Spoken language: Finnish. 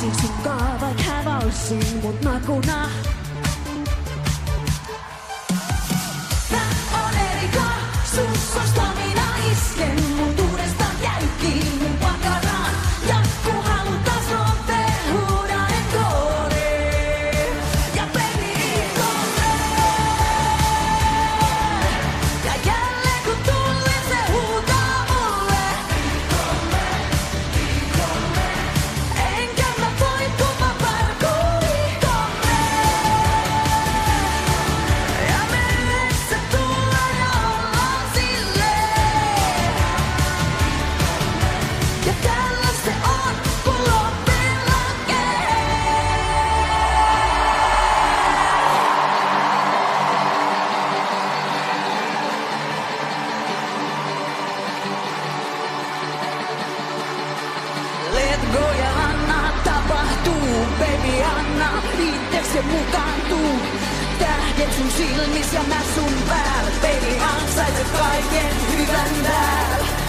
Tanssin sun kaa vaik hävalsiin mut makuna. Tää on erika, sus on stamina isken mut uudestaan jäykkiin mun pakaraan. Ja ku halutas nopee huudan encore. Ja baby encore. Ja jälleen kun tullin se huutaa mulle. Enkä mä voi kun mä parkuun ja me yhdessä tullaan ja ollaan silleen. Ja tällä se on kun loppuun lakee. Let go ja anna tapahtuu, baby anna itses ja mukaantuu. Tähdet sun silmis ja mä sun päällä, baby ansaitset kaiken hyvän täällä.